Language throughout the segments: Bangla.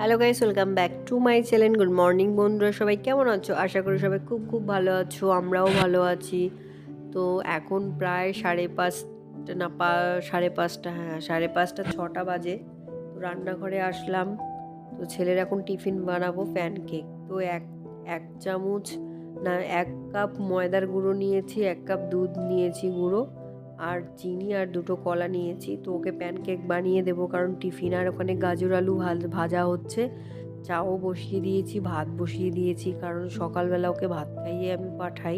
Hello guys, welcome back to my channel. Good morning বন্ধুরা, সবাই কেমন আছো? আশা করি সবাই খুব খুব ভালো আছো, আমরাও ভালো আছি। তো এখন প্রায় 5:30 না 5:30, হ্যাঁ 5:30 6টা বাজে। তো রান্নাঘরে আসলাম। তো ছেলের এখন টিফিন বানাবো প্যানকেক। তো এক এক চামচ না 1 কাপ ময়দার গুঁড়ো নিয়েছি, 1 কাপ দুধ নিয়েছি গুঁড়ো, আর চিনি আর 2টো কলা নিয়েছি। তো ওকে প্যানকেক বানিয়ে দেবো, কারণ টিফিন আর ওখানে গাজর আলু ভাজা হচ্ছে। চাও বসিয়ে দিয়েছি, ভাত বসিয়ে দিয়েছি, কারণ সকালবেলা ওকে ভাত খাইয়ে আমি পাঠাই।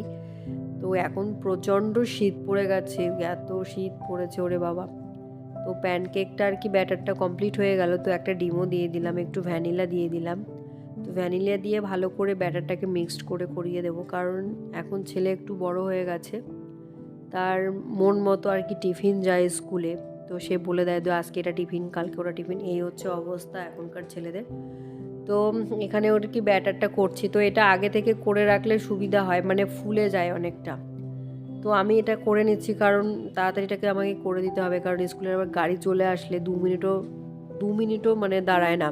তো এখন প্রচণ্ড শীত পড়ে গেছে, এত শীত পড়েছে ওরে বাবা। তো প্যানকেকটা আর কি ব্যাটারটা কমপ্লিট হয়ে গেল। তো একটা ডিমও দিয়ে দিলাম, একটু ভ্যানিলা দিয়ে দিলাম। তো ভ্যানিলা দিয়ে ভালো করে ব্যাটারটাকে মিক্সড করে করিয়ে দেবো, কারণ এখন ছেলে একটু বড় হয়ে গেছে, তার মন মতো আর কি টিফিন যায় স্কুলে। তো সে বলে দেয় তো আজকে এটা টিফিন, কালকে ওটা টিফিন, এই হচ্ছে অবস্থা এখনকার ছেলেদের। তো এখানে ওর কি ব্যাটারটা করছি। তো এটা আগে থেকে করে রাখলে সুবিধা হয়, মানে ফুলে যায় অনেকটা। তো আমি এটা করে নিচ্ছি, কারণ তাড়াতাড়ি এটাকে আমাকে করে দিতে হবে, কারণ স্কুলের আবার গাড়ি চলে আসলে 2 মিনিটও মানে দাঁড়ায় না।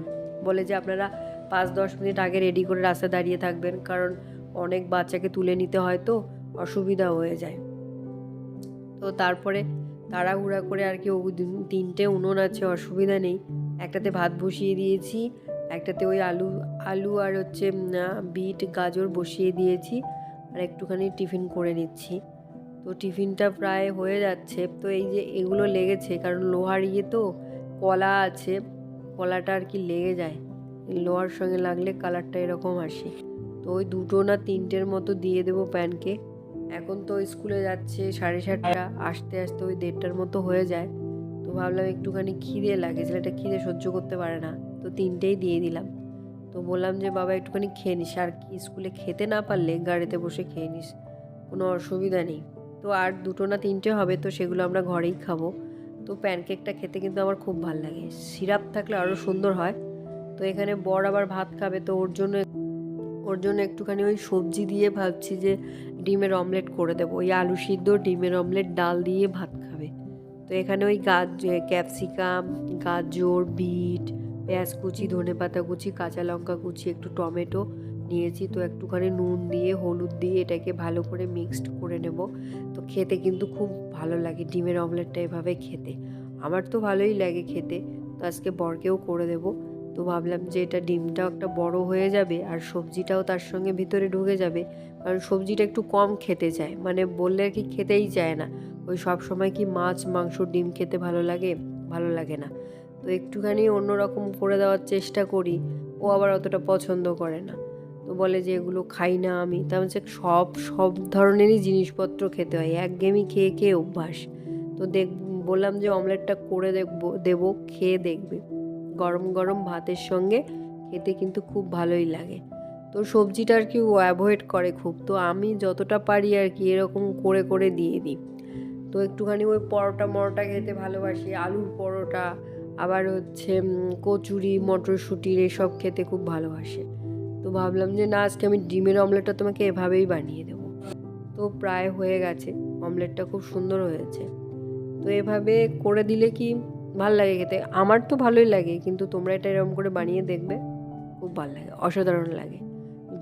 বলে যে আপনারা 5-10 মিনিট আগে রেডি করে রাস্তায় দাঁড়িয়ে থাকবেন, কারণ অনেক বাচ্চাকে তুলে নিতে হয়, তো অসুবিধা হয়ে যায়। তো তারপরে তাড়াহুড়া করে আর কি 3টে উনুন আছে, অসুবিধা নেই। একটাতে ভাত বসিয়ে দিয়েছি, একটাতে ওই আলু আলু আর হচ্ছে বিট গাজর বসিয়ে দিয়েছি, আর একটুখানি টিফিন করে নিচ্ছি। তো টিফিনটা প্রায় হয়ে যাচ্ছে। তো এই যে এগুলো লেগেছে, কারণ লোহার তো কলা আছে, কলাটা আর কি লেগে যায়, লোহার সঙ্গে লাগলে কালারটা এরকম আসে। তো ওই 2টো না 3টের মতো দিয়ে দেবো প্যানকেক। এখন তো স্কুলে যাচ্ছে 7:30, আসতে আসতে ওই 1:30টার মতো হয়ে যায়। তো ভাবলাম একটুখানি খিদে লাগে, ছেলেটা খিদে সহ্য করতে পারে না, তো 3টেই দিয়ে দিলাম। তো বললাম যে বাবা একটুখানি খেয়ে নিস, আর কি স্কুলে খেতে না পারলে গাড়িতে বসে খেয়ে নিস, কোনো অসুবিধা নেই। তো আর 2টো না 3টে হবে, তো সেগুলো আমরা ঘরেই খাবো। তো প্যানকেকটা খেতে কিন্তু আমার খুব ভালো লাগে, সিরাপ থাকলে আরও সুন্দর হয়। তো এখানে বর আবার ভাত খাবে, তো ওর জন্য একটুখানি ওই সবজি দিয়ে ভাবছি যে ডিমের অমলেট করে দেবো, ওই আলু সিদ্ধ ডিমের অমলেট ডাল দিয়ে ভাত খাবে। তো এখানে ওই ক্যাপসিকাম, গাজর, বিট, পেঁয়াজ কুচি, ধনেপাতা কুচি, কাঁচা লঙ্কা কুচি, একটু টমেটো নিয়েছি। তো একটুখানি নুন দিয়ে হলুদ দিয়ে এটাকে ভালো করে মিক্সড করে নেব। তো খেতে কিন্তু খুব ভালো লাগে ডিমের অমলেটটা এভাবে খেতে, আমার তো ভালোই লাগে খেতে। তো আজকে বরকেও করে দেবো। তো ভাবলাম যে এটা ডিমটাও একটা বড় হয়ে যাবে, আর সবজিটাও তার সঙ্গে ভিতরে ঢুকে যাবে, কারণ সবজিটা একটু কম খেতে চায়, মানে বললে আর কি খেতেই চায় না। ওই সব সময় কি মাছ মাংস ডিম খেতে ভালো লাগে? ভালো লাগে না। তো একটুখানি অন্যরকম করে দেওয়ার চেষ্টা করি, ও আবার অতটা পছন্দ করে না। তো বলে যে এগুলো খাই না আমি। তা হচ্ছে সব ধরনেরই জিনিসপত্র খেতে হয়, একঘেয়েমি খেয়ে খেয়ে অভ্যাস। তো বললাম যে অমলেটটা করে দেবো, খেয়ে দেখবে, গরম গরম ভাতের সঙ্গে খেতে কিন্তু খুব ভালোই লাগে। তো সবজিটা আর কি ও অ্যাভয়েড করে খুব, তো আমি যতটা পারি আর কি এরকম করে করে দিয়ে দিই। তো একটুখানি ওই পরোটা খেতে ভালোবাসি, আলুর পরোটা, আবার হচ্ছে কচুরি মটরশুঁটির এসব খেতে খুব ভালোবাসে। তো ভাবলাম যে না, আজকে আমি ডিমের অমলেটটা তোমাকে এভাবেই বানিয়ে দেবো। তো প্রায় হয়ে গেছে, অমলেটটা খুব সুন্দর হয়েছে। তো এভাবে করে দিলে কি ভাল লাগে খেতে, আমার তো ভালোই লাগে, কিন্তু তোমরা এটা এরকম করে বানিয়ে দেখবে, খুব ভালো লাগে, অসাধারণ লাগে।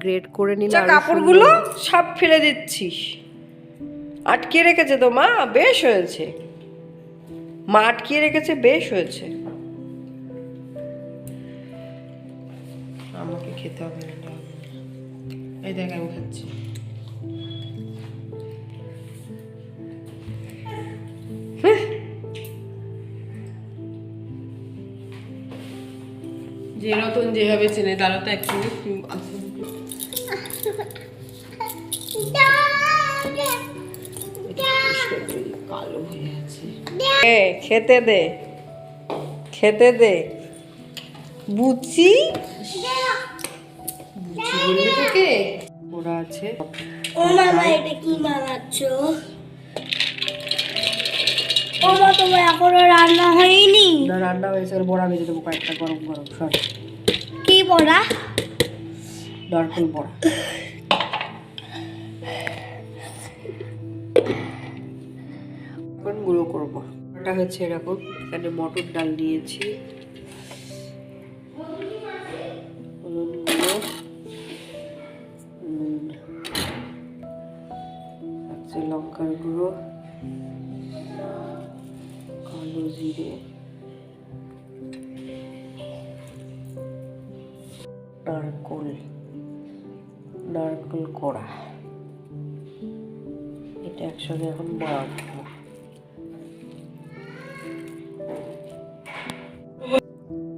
গ্রেট করে নিলে আরো কাপড়গুলো সব ফেলে দিচ্ছিস, আটকে রেখেছে তো মা, বেশ হয়েছে, মা আটকিয়ে রেখেছে, বেশ হয়েছে। আমাকে খেতে হবে না, এই দেখ আমি খাচ্ছি। যে রতন যেভাবে চেনে তারা তো একসঙ্গে কালো হয়ে আছে। খেতে দে, খেতে দে বুচি, বুচি বললে তোকে ওরা আছে। ও মামা, এটা কি বানাচ্ছো? ও মা, তোমার এখনো রান্না হয়নি? না, রান্না হয়েছে, ওর বড়া ভেজে দেবো কয়েকটা, গরম গরম সব। কি বড়া? নারকেল বড়া। এখন গুঁড়ো করবো। ওটা হচ্ছে এরকম, এখানে মটর ডাল নিয়েছি, লঙ্কার গুঁড়ো, কালো জিরে, নারকেল কোড়া, এটা একসঙ্গে এখন মাখবো।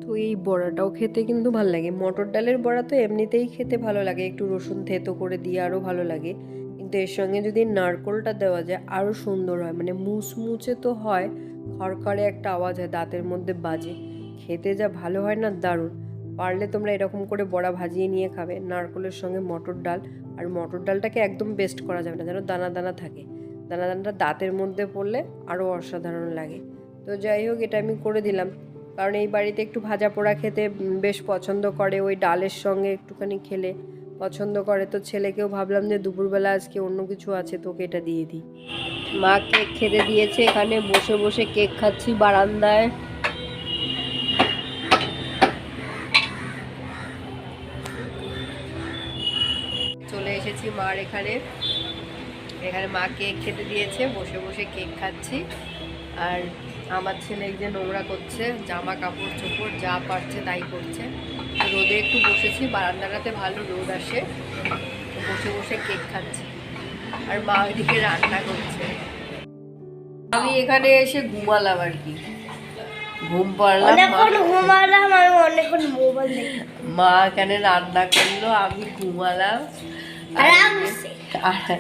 তো এই বড়াটাও খেতে কিন্তু ভালো লাগে। মটর ডালের বড়া তো এমনিতেই খেতে ভালো লাগে, একটু রসুন থেতো করে দিয়ে আরও ভালো লাগে, কিন্তু এর সঙ্গে যদি নারকেলটা দেওয়া যায় আরও সুন্দর হয়। মানে মুচমুচে তো হয়, খড়খড়ে একটা আওয়াজ হয়, দাঁতের মধ্যে বাজে, খেতে যা ভালো হয় না, দারুণ। পারলে তোমরা এরকম করে বড়া ভাজিয়ে নিয়ে খাবে নারকেলের সঙ্গে মটর ডাল। আর মটর ডালটাকে একদম পেস্ট করা যাবে না, যেন দানা দানা থাকে, দানা দানাটা দাঁতের মধ্যে পড়লে আরও অসাধারণ লাগে। তো যাই হোক, এটা আমি করে দিলাম, কারণ এই বাড়িতে একটু ভাজা পোড়া খেতে বেশ পছন্দ করে, ওই ডালের সঙ্গে একটুখানি খেলে পছন্দ করে। তো ছেলেকেও ভাবলাম যে দুপুরবেলা আজকে অন্য কিছু আছে, তোকে এটা দিয়ে দিই। মা কেক খেতে দিয়েছে, এখানে বসে বসে কেক খাচ্ছি বারান্দায়। চলে এসেছি মার এখানে, মা কেক খেতে দিয়েছে, বসে বসে কেক খাচ্ছি। আর আমার ছেলে এই যে নোংরা করছে, জামা কাপড় চোপড় যা পারছে তাই করছে। রোদে একটু বসেছি, বারান্দাটাতে ভালো রোদ আসে, বসে বসে কেক খাচ্ছি। আর মা ওইদিকে রান্না করছে। আমি এখানে এসে ঘুমালাম আর কি, ঘুম পাড়লাম, আমি অনেকক্ষণ মোবাইল দেখি। মা এখানে রান্না করলো, আমি ঘুমালাম। আর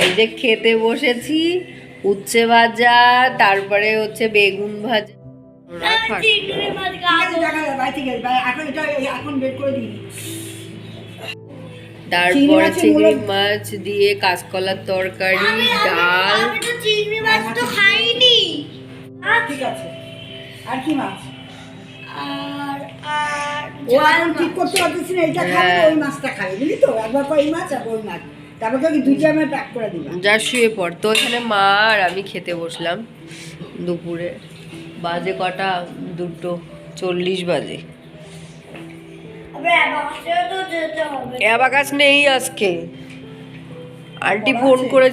এই যে খেতে বসেছি, উচ্ছে ভাজা, তারপরে হচ্ছে বেগুন ভাজা, তারপরে চিংড়ি মাছ দিয়ে কাঁচকলার তরকারি, ডাল। চিংড়ি মাছ তো খাইনি। ঠিক আছে, আর কি মাছ? আর আর ও এখন ঠিক করতে পারতেছি না, এটা খাবে ওই মাছটা খাবে, বুঝলি তো? একবার কই মাছ আর ওই মাছ, তারপর তোকে দুইটা আমি প্যাক করে দিলাম। যা শুয়ে পড়। তো এখানে মা আর আমি খেতে বসলাম দুপুরে। বাজে কটা? 2:40 বাজে। অ্যাবাকাস নেই আজকে, আন্টি ফোন করে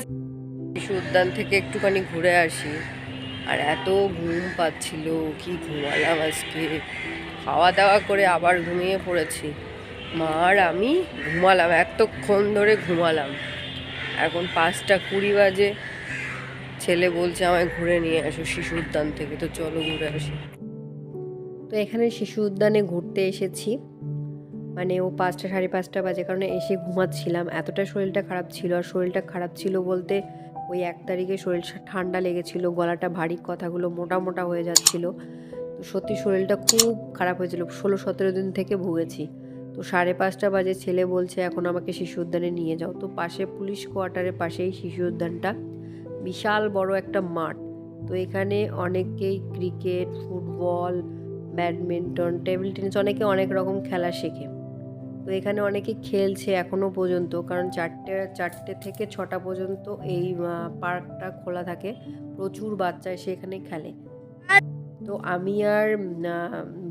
শিশু উদ্যান থেকে একটুখানি ঘুরে আসি। আর এত ঘুম পাচ্ছিল, কি ঘুমালাম আজকে, খাওয়া দাওয়া করে আবার ঘুমিয়ে পড়েছি। মা আর আমি ঘুমালাম, এতক্ষণ ধরে ঘুমালাম। এখন 5:20 বাজে, ছেলে বলছে আমায় ঘুরে নিয়ে আসো শিশু উদ্যান থেকে, তো চলো ঘুরে আসি। তো এখানে শিশু উদ্যানে ঘুরতে এসেছি, মানে ও 5টা 5:30 বাজে, কারণ এসে ঘুমাচ্ছিলাম, এতটা শরীরটা খারাপ ছিল। আর শরীরটা খারাপ ছিল বলতে ওই 1 তারিখে শরীরটা ঠান্ডা লেগেছিল, গলাটা ভারী, কথাগুলো মোটা মোটা হয়ে যাচ্ছিল। তো সত্যি শরীরটা খুব খারাপ হয়েছিল, 16-17 দিন থেকে ভুগেছি। তো 5:30 বাজে ছেলে বলছে এখন আমাকে শিশু উদ্যানে নিয়ে যাও। তো পাশে পুলিশ কোয়ার্টারের পাশেই শিশু উদ্যানটা, বিশাল বড় একটা মাঠ। তো এখানে অনেকেই cricket, football, badminton, table tennis, অনেকে অনেক রকম খেলা শেখে। তো এখানে অনেকে খেলছে এখনও পর্যন্ত, কারণ 4টে থেকে 6টা পর্যন্ত এই পার্কটা খোলা থাকে, প্রচুর বাচ্চা এসে এখানে খেলে। তো আমি আর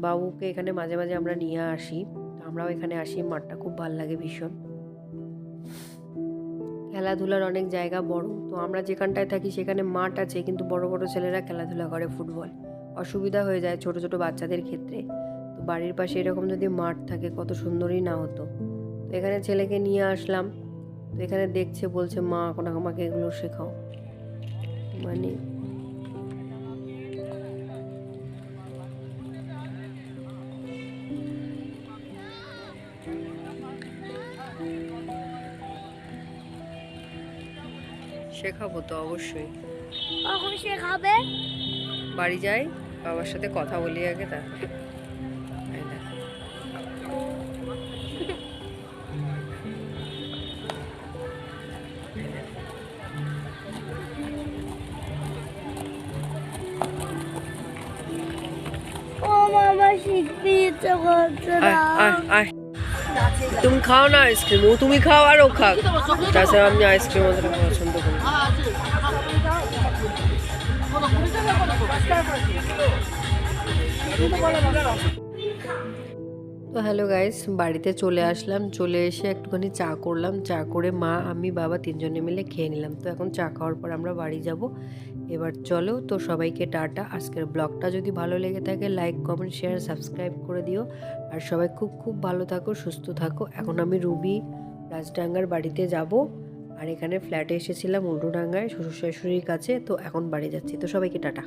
বাবুকে এখানে মাঝে মাঝে আমরা নিয়ে আসি, আমরাও এখানে আসি, মাঠটা খুব ভালো লাগে ভীষণ। খেলাধুলার অনেক জায়গা বড়, তো আমরা যেখানটায় থাকি সেখানে মাঠ আছে, কিন্তু বড় বড় ছেলেরা খেলাধুলা করে ফুটবল, অসুবিধা হয়ে যায় ছোট ছোট বাচ্চাদের ক্ষেত্রে। তো বাড়ির পাশে এরকম যদি মাঠ থাকে কত সুন্দরই না হতো। তো এখানে ছেলেকে নিয়ে আসলাম, তো এখানে দেখছে, বলছে মা এখন আমাকে এগুলো শেখাও। মানে শেখাবো তো অবশ্যই। কখন শেখাবে? বাড়ি যাই, বাবার সাথে কথা বলি আগে, তারপর। ও মামা শিখতে ইচ্ছে করছে না। তুমি খাও না আইসক্রিম, ও তুমি খাও আর ও খাক, তাছাড়া আমি আইসক্রিম অতটা পছন্দ করি। তো হ্যালো গাইস, বাড়িতে চলে আসলাম। চলে এসে একটুখানি চা করলাম। চা করে মা, আমি, বাবা তিনজনে মিলে খেয়ে নিলাম। তো এখন চা খাওয়ার পর আমরা বাড়ি যাব। এবার চলো, তো সবাইকে টাটা। আজকের ব্লগটা যদি ভালো লেগে থাকে লাইক, কমেন্ট, শেয়ার, সাবস্ক্রাইব করে দিও। আর সবাই খুব খুব ভালো থাকো, সুস্থ থাকো। এখন আমি রুবি রাজডাঙ্গার বাড়িতে যাব। আর এখানে ফ্ল্যাটে এসেছিলাম উল্টোডাঙ্গায় শ্বশুর শাশুড়ির কাছে। তো এখন বাড়ি যাচ্ছি। তো সবাইকে টাটা।